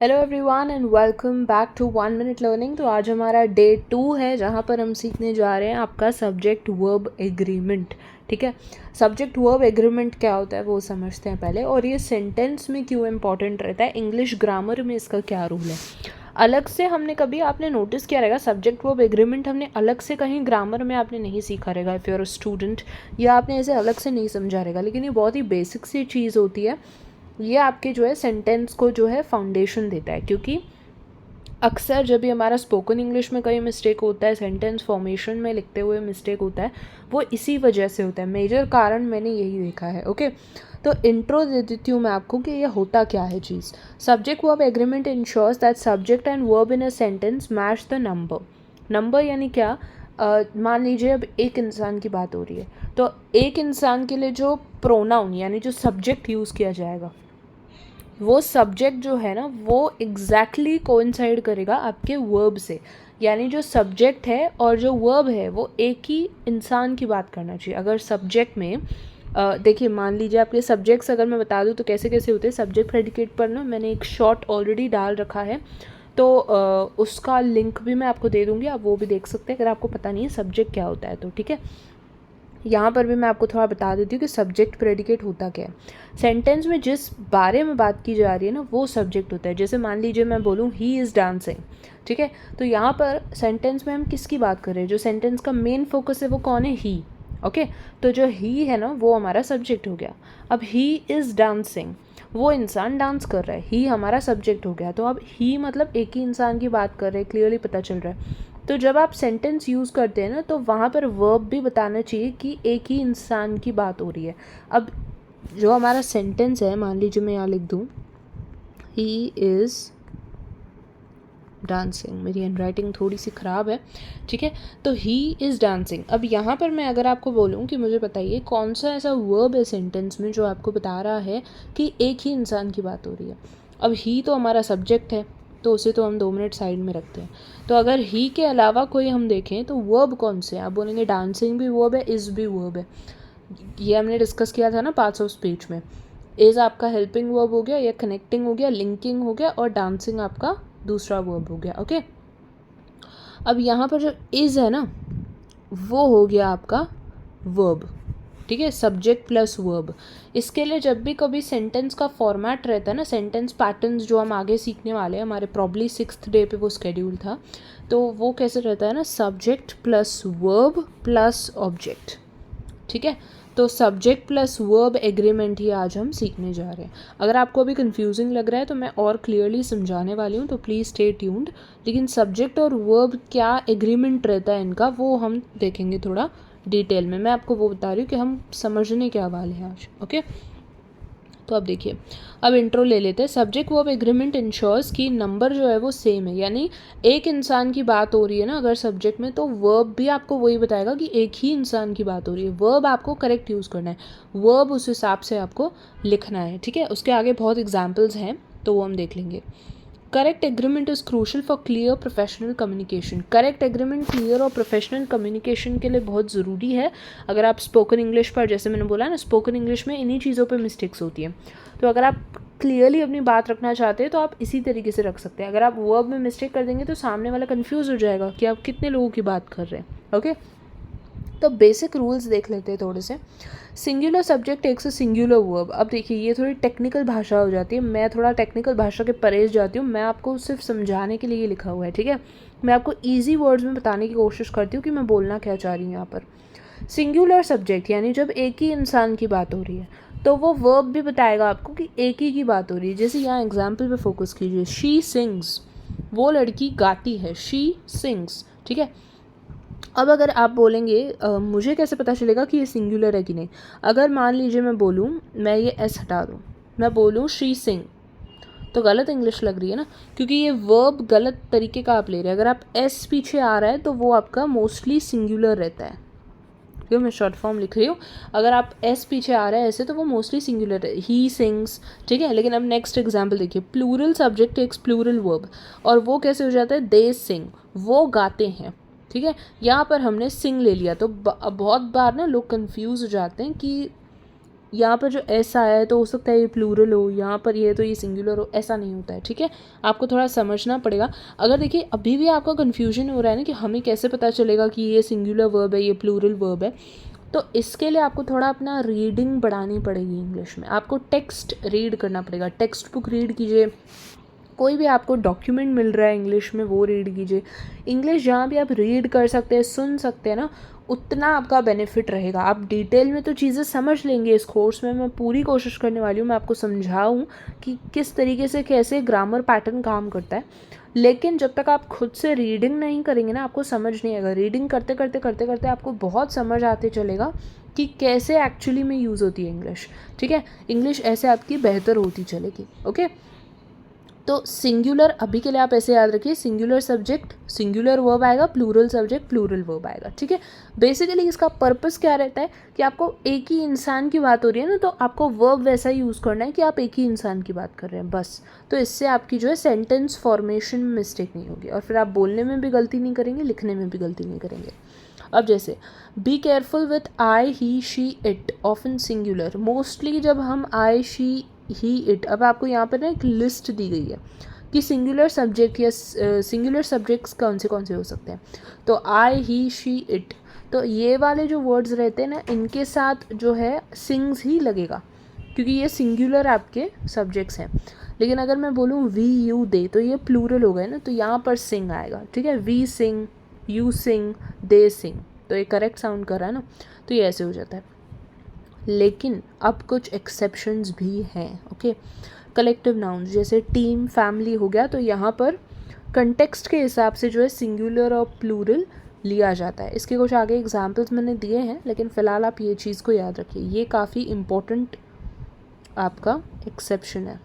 Hello everyone and welcome back to 1 minute learning. तो आज हमारा डे 2 है जहाँ पर हम सीखने जा रहे हैं आपका सब्जेक्ट वर्ब एग्रीमेंट। ठीक है, सब्जेक्ट वर्ब एग्रीमेंट क्या होता है वो समझते हैं पहले, और ये सेंटेंस में क्यों इंपॉर्टेंट रहता है, इंग्लिश ग्रामर में इसका क्या रूल है। अलग से हमने कभी आपने नोटिस किया रहेगा सब्जेक्ट वर्ब एग्रीमेंट हमने अलग से कहीं ग्रामर में आपने नहीं सीखा रहेगा if you are a student, या आपने ऐसे अलग से नहीं समझा रहेगा, लेकिन ये बहुत ही बेसिक सी चीज़ होती है। ये आपके जो है सेंटेंस को जो है फाउंडेशन देता है, क्योंकि अक्सर जब भी हमारा स्पोकन इंग्लिश में कहीं मिस्टेक होता है, सेंटेंस फॉर्मेशन में लिखते हुए मिस्टेक होता है, वो इसी वजह से होता है। मेजर कारण मैंने यही देखा है। ओके, तो इंट्रो दे देती हूँ मैं आपको कि ये होता क्या है चीज़। Subject verb agreement ensures that subject and verb in a sentence match the number. Number यानी क्या, मान लीजिए अब एक इंसान की बात हो रही है, तो एक इंसान के लिए जो प्रोनाउन यानी जो सब्जेक्ट यूज़ किया जाएगा, वो सब्जेक्ट जो है ना वो एग्जैक्टली कोइंसाइड करेगा आपके वर्ब से। यानी जो सब्जेक्ट है और जो वर्ब है वो एक ही इंसान की बात करना चाहिए। अगर सब्जेक्ट में देखिए, मान लीजिए आपके सब्जेक्ट्स अगर मैं बता दूँ तो कैसे कैसे होते हैं सब्जेक्ट प्रेडिकेट पर ना, मैंने एक शॉर्ट ऑलरेडी डाल रखा है, तो उसका लिंक भी मैं आपको दे दूँगी, आप वो भी देख सकते हैं अगर आपको पता नहीं है सब्जेक्ट क्या होता है तो। ठीक है, यहाँ पर भी मैं आपको थोड़ा बता देती हूँ कि सब्जेक्ट प्रेडिकेट होता क्या है। सेंटेंस में जिस बारे में बात की जा रही है ना वो सब्जेक्ट होता है। जैसे मान लीजिए मैं बोलूँ ही इज़ डांसिंग, ठीक है, तो यहाँ पर सेंटेंस में हम किसकी बात कर रहे हैं, जो सेंटेंस का मेन फोकस है वो कौन है, ही। ओके, तो जो ही है ना वो हमारा सब्जेक्ट हो गया। अब ही इज़ डांसिंग, वो इंसान डांस कर रहा है, ही हमारा सब्जेक्ट हो गया। तो अब ही मतलब एक ही इंसान की बात कर रहे हैं, क्लियरली पता चल रहा है। तो जब आप सेंटेंस यूज़ करते हैं ना तो वहाँ पर वर्ब भी बताना चाहिए कि एक ही इंसान की बात हो रही है। अब जो हमारा सेंटेंस है, मान लीजिए मैं यहाँ लिख दूँ ही इज़ डांसिंग, मेरी हैंड राइटिंग थोड़ी सी ख़राब है, ठीक है, तो ही इज़ डांसिंग। अब यहाँ पर मैं अगर आपको बोलूँ कि मुझे बताइए कौन सा ऐसा वर्ब है सेंटेंस में जो आपको बता रहा है कि एक ही इंसान की बात हो रही है। अब ही तो हमारा सब्जेक्ट है, तो उसे तो हम 2 मिनट साइड में रखते हैं। तो अगर ही के अलावा कोई हम देखें तो वर्ब कौन से हैं, आप बोलेंगे डांसिंग भी वर्ब है, इज़ भी वर्ब है। ये हमने डिस्कस किया था ना पार्ट्स ऑफ स्पीच में। इज़ आपका हेल्पिंग वर्ब हो गया या कनेक्टिंग हो गया, लिंकिंग हो गया, और डांसिंग आपका दूसरा वर्ब हो गया। ओके, अब यहाँ पर जो इज़ है ना वो हो गया आपका वर्ब। ठीक है, सब्जेक्ट प्लस वर्ब। इसके लिए जब भी कभी सेंटेंस का फॉर्मेट रहता है ना, सेंटेंस पैटर्न्स जो हम आगे सीखने वाले हैं, हमारे प्रॉब्ली 6th डे पे वो स्केड्यूल था, तो वो कैसे रहता है ना, subject plus verb plus object. ठीक है, तो सब्जेक्ट प्लस वर्ब एग्रीमेंट ही आज हम सीखने जा रहे हैं। अगर आपको अभी कंफ्यूजिंग लग रहा है तो मैं और क्लियरली समझाने वाली हूँ, तो प्लीज़ स्टे ट्यून्ड। लेकिन सब्जेक्ट और वर्ब क्या एग्रीमेंट रहता है इनका वो हम देखेंगे थोड़ा डिटेल में। मैं आपको वो बता रही हूँ कि हम समझने क्या वाले हैं आज। ओके, तो अब देखिए, अब इंट्रो ले लेते हैं। सब्जेक्ट वर्ब एग्रीमेंट इंश्योर्स कि नंबर जो है वो सेम है, यानी एक इंसान की बात हो रही है ना अगर सब्जेक्ट में, तो वर्ब भी आपको वही बताएगा कि एक ही इंसान की बात हो रही है। वर्ब आपको करेक्ट यूज़ करना है, वर्ब उस हिसाब से आपको लिखना है। ठीक है, उसके आगे बहुत एग्जाम्पल्स हैं तो वो हम देख लेंगे। Correct agreement is crucial for clear professional communication. Correct agreement clear और प्रोफेशनल कम्युनिकेशन के लिए बहुत ज़रूरी है। अगर आप स्पोकन इंग्लिश पर, जैसे मैंने बोला ना, स्पोकन इंग्लिश में इन्हीं चीज़ों पे मिस्टेक्स होती हैं, तो अगर आप क्लियरली अपनी बात रखना चाहते हैं तो आप इसी तरीके से रख सकते हैं। अगर आप वर्ब में मिस्टेक कर देंगे तो सामने वाला कन्फ्यूज़ हो जाएगा कि आप कितने लोगों की बात कर रहे हैं। ओके, तो बेसिक रूल्स देख लेते हैं थोड़े से। Singular subject takes a singular verb. अब देखिए ये थोड़ी टेक्निकल भाषा हो जाती है, मैं थोड़ा टेक्निकल भाषा के परहेज जाती हूँ, मैं आपको सिर्फ समझाने के लिए लिखा हुआ है। ठीक है, मैं आपको ईजी वर्ड्स में बताने की कोशिश करती हूँ कि मैं बोलना क्या चाह रही हूँ यहाँ पर। सिंगुलर सब्जेक्ट यानी जब एक ही इंसान की बात हो रही है तो वो वर्ब भी बताएगा आपको कि एक ही की बात हो रही है। जैसे यहाँ एग्जाम्पल पे फोकस कीजिए, शी सिंग्स, वो लड़की गाती है, शी सिंग्स। ठीक है, अब अगर आप बोलेंगे मुझे कैसे पता चलेगा कि ये सिंगुलर है कि नहीं। अगर मान लीजिए मैं बोलूँ, मैं ये एस हटा दूँ, मैं बोलूँ शी सिंग, तो गलत इंग्लिश लग रही है ना, क्योंकि ये वर्ब गलत तरीके का आप ले रहे हैं। अगर आप एस पीछे आ रहा है तो वो आपका मोस्टली सिंगुलर रहता है, क्योंकि मैं शॉर्ट फॉर्म लिख रही हूँ। अगर आप एस पीछे आ रहा है ऐसे तो वो मोस्टली सिंगुलर है, ही सिंग्स। ठीक है, लेकिन अब नेक्स्ट एग्जाम्पल देखिए, plural subject takes plural verb, और वो कैसे हो जाता है, दे सिंग, वो गाते हैं। ठीक है, यहाँ पर हमने सिंग ले लिया, तो बहुत बार ना लोग कंफ्यूज हो जाते हैं कि यहाँ पर जो एस आया है तो हो सकता है ये प्लूरल हो, यहाँ पर ये तो ये सिंगुलर हो, ऐसा नहीं होता है, ठीक है। आपको थोड़ा समझना पड़ेगा। अगर देखिए अभी भी आपका कन्फ्यूजन हो रहा है ना कि हमें कैसे पता चलेगा कि ये सिंगुलर वर्ब है, ये प्लूरल वर्ब है, तो इसके लिए आपको थोड़ा अपना रीडिंग बढ़ानी पड़ेगी इंग्लिश में। आपको टेक्स्ट रीड करना पड़ेगा, टेक्स्ट बुक रीड कीजिए, कोई भी आपको डॉक्यूमेंट मिल रहा है इंग्लिश में वो रीड कीजिए। इंग्लिश जहाँ भी आप रीड कर सकते हैं, सुन सकते हैं ना, उतना आपका बेनिफिट रहेगा। आप डिटेल में तो चीज़ें समझ लेंगे इस कोर्स में, मैं पूरी कोशिश करने वाली हूँ मैं आपको समझाऊँ कि किस तरीके से कैसे ग्रामर पैटर्न काम करता है। लेकिन जब तक आप खुद से रीडिंग नहीं करेंगे ना, आपको समझ नहीं आएगा। रीडिंग करते करते करते करते आपको बहुत समझ आते चलेगा कि कैसे एक्चुअली में यूज़ होती है इंग्लिश, ठीक है। इंग्लिश ऐसे आपकी बेहतर होती चलेगी, ओके। तो सिंगुलर अभी के लिए आप ऐसे याद रखिए, सिंगुलर सब्जेक्ट सिंगुलर वर्ब आएगा, प्लूरल सब्जेक्ट प्लूरल वर्ब आएगा, ठीक है। बेसिकली इसका पर्पस क्या रहता है कि आपको एक ही इंसान की बात हो रही है ना, तो आपको वर्ब वैसा यूज़ करना है कि आप एक ही इंसान की बात कर रहे हैं बस। तो इससे आपकी जो है सेंटेंस फॉर्मेशन में मिस्टेक नहीं होगी, और फिर आप बोलने में भी गलती नहीं करेंगे, लिखने में भी गलती नहीं करेंगे। अब जैसे be careful with I he she it, often singular, mostly जब हम आई शी ही इट, अब आपको यहाँ पर ना एक लिस्ट दी गई है कि सिंगुलर सब्जेक्ट या सिंगुलर सब्जेक्ट्स कौन से हो सकते हैं। तो आई ही शी इट, तो ये वाले जो वर्ड्स रहते हैं ना, इनके साथ जो है सिंग्स ही लगेगा, क्योंकि ये सिंगुलर आपके सब्जेक्ट्स हैं। लेकिन अगर मैं बोलूँ वी यू दे, तो ये प्लूरल हो गए ना, तो यहाँ पर सिंग आएगा, ठीक है। वी सिंग, यू सिंग, दे सिंग, तो ये करेक्ट साउंड कर रहा है ना, तो ये ऐसे हो जाता है। लेकिन अब कुछ एक्सेप्शंस भी हैं, ओके। कलेक्टिव नाउन्स जैसे टीम, फैमिली हो गया, तो यहाँ पर कंटेक्स्ट के हिसाब से जो है सिंगुलर और प्लूरल लिया जाता है। इसके कुछ आगे एग्जाम्पल्स मैंने दिए हैं, लेकिन फ़िलहाल आप ये चीज़ को याद रखिए, ये काफ़ी इम्पोर्टेंट आपका एक्सेप्शन है,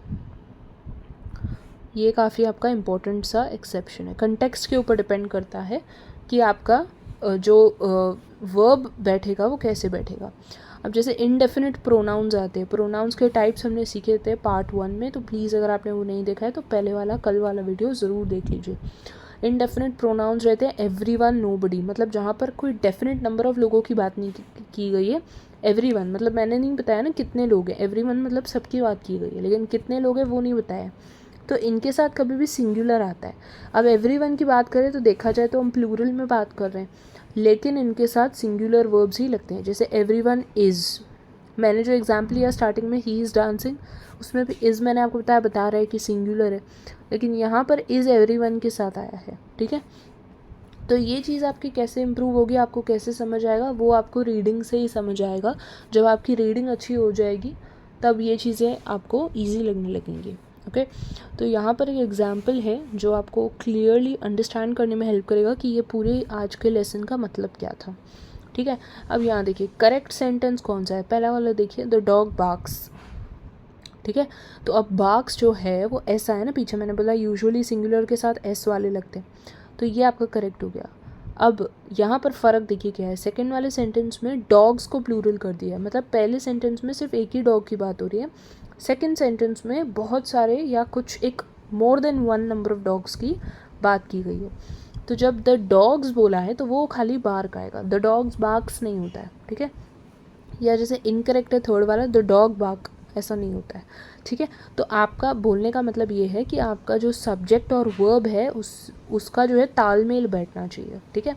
ये काफ़ी आपका इम्पोर्टेंट सा एक्सेप्शन है। कंटेक्स्ट के ऊपर डिपेंड करता है कि आपका जो वर्ब बैठेगा वो कैसे बैठेगा। अब जैसे इनडेफिनिट प्रोनाउंस आते हैं, प्रोनाउंस के टाइप्स हमने सीखे थे पार्ट 1 में, तो प्लीज़ अगर आपने वो नहीं देखा है तो पहले वाला कल वाला वीडियो ज़रूर देख लीजिए। इनडेफिनिट प्रोनाउंस रहते हैं एवरीवन, नोबडी, मतलब जहाँ पर कोई डेफिनेट नंबर ऑफ लोगों की बात नहीं की गई है। एवरीवन मतलब मैंने नहीं बताया ना कितने लोग हैं, एवरीवन मतलब सबकी बात की गई है, लेकिन कितने लोग हैं वो नहीं बताया, तो इनके साथ कभी भी सिंगुलर आता है। अब एवरीवन की बात करें तो देखा जाए तो हम प्लूरल में बात कर रहे हैं, लेकिन इनके साथ सिंगुलर वर्ब्स ही लगते हैं। जैसे एवरीवन इज़, मैंने जो एग्जाम्पल लिया स्टार्टिंग में, ही इज़ डांसिंग, उसमें भी इज़ मैंने आपको बता रहा है कि सिंगुलर है, लेकिन यहाँ पर इज़ एवरीवन के साथ आया है, ठीक है। तो ये चीज़ आपकी कैसे इम्प्रूव होगी, आपको कैसे समझ आएगा, वो आपको रीडिंग से ही समझ आएगा। जब आपकी रीडिंग अच्छी हो जाएगी तब ये चीज़ें आपको ईजी लगने लगेंगी, ओके। तो यहाँ पर एक एग्जाम्पल है जो आपको क्लियरली अंडरस्टैंड करने में हेल्प करेगा कि ये पूरे आज के लेसन का मतलब क्या था, ठीक है। अब यहाँ देखिए करेक्ट सेंटेंस कौन सा है, पहला वाला देखिए, द डॉग बार्क्स, ठीक है। तो अब बार्क्स जो है वो ऐसा है ना, पीछे मैंने बोला यूजुअली सिंगुलर के साथ एस वाले लगते हैं, तो ये आपका करेक्ट हो गया। अब यहाँ पर फ़र्क देखिए क्या है, सेकंड वाले सेंटेंस में डॉग्स को प्लूरल कर दिया है, मतलब पहले सेंटेंस में सिर्फ एक ही डॉग की बात हो रही है, सेकंड सेंटेंस में बहुत सारे या कुछ एक more than one number of dogs की बात की गई है। तो जब द डॉग्स बोला है तो वो खाली बार्क आएगा, द डॉग्स बार्क्स नहीं होता है, ठीक है। या जैसे इनकरेक्ट है थर्ड वाला, द डॉग बार्क, ऐसा नहीं होता है, ठीक है। तो आपका बोलने का मतलब ये है कि आपका जो सब्जेक्ट और वर्ब है उसका जो है तालमेल बैठना चाहिए, ठीक है।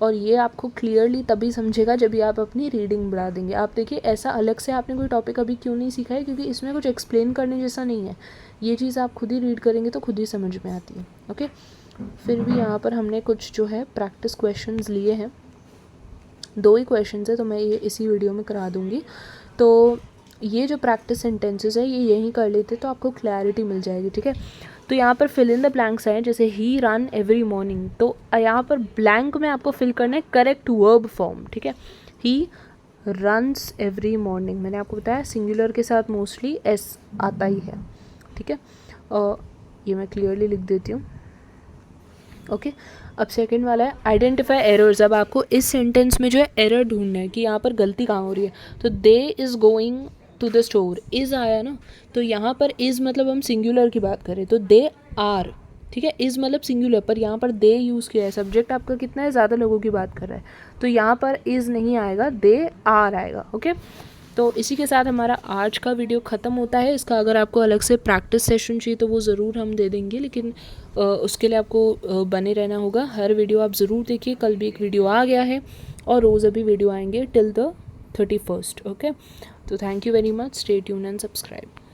और ये आपको क्लियरली तभी समझेगा जब भी आप अपनी रीडिंग बढ़ा देंगे। आप देखिए ऐसा अलग से आपने कोई टॉपिक अभी क्यों नहीं सीखा है, क्योंकि इसमें कुछ एक्सप्लेन करने जैसा नहीं है, ये चीज़ आप खुद ही रीड करेंगे तो खुद ही समझ में आती है, ओके। फिर भी यहाँ पर हमने कुछ जो है प्रैक्टिस क्वेश्चंस लिए हैं, 2 ही क्वेश्चंस है, तो मैं ये इसी वीडियो में करा दूँगी। तो ये जो प्रैक्टिस सेंटेंसेस है ये यहीं कर लेते तो आपको क्लैरिटी मिल जाएगी, ठीक है। तो यहाँ पर फिल इन द ब्लैंक्स हैं, जैसे ही रन एवरी मॉर्निंग, तो यहाँ पर ब्लैंक में आपको फिल करना है करेक्ट वर्ब फॉर्म, ठीक है। ही रन्स एवरी मॉर्निंग, मैंने आपको बताया सिंगुलर के साथ मोस्टली एस आता ही है, ठीक है। और ये मैं क्लियरली लिख देती हूँ, ओके। अब सेकंड वाला है आइडेंटिफाई एरर्स। अब आपको इस सेंटेंस में जो है एरर ढूंढना है कि यहाँ पर गलती कहाँ हो रही है। तो they is going to the store, is आया ना, तो यहाँ पर इज़ मतलब हम सिंगुलर की बात करें तो दे आर, ठीक है। इज़ मतलब सिंगुलर, पर यहाँ पर दे यूज़ किया है, सब्जेक्ट आपका कितना है, ज़्यादा लोगों की बात कर रहा है, तो यहाँ पर इज़ नहीं आएगा, दे आर आएगा, ओके। तो इसी के साथ हमारा आज का वीडियो ख़त्म होता है। इसका अगर आपको अलग से प्रैक्टिस सेशन चाहिए तो वो ज़रूर हम दे देंगे, लेकिन उसके लिए आपको बने रहना होगा। हर वीडियो आप ज़रूर देखिए। कल भी एक वीडियो आ गया है और रोज़ अभी वीडियो आएंगे टिल द 31st। ओके, तो thank you very much, stay tune and subscribe.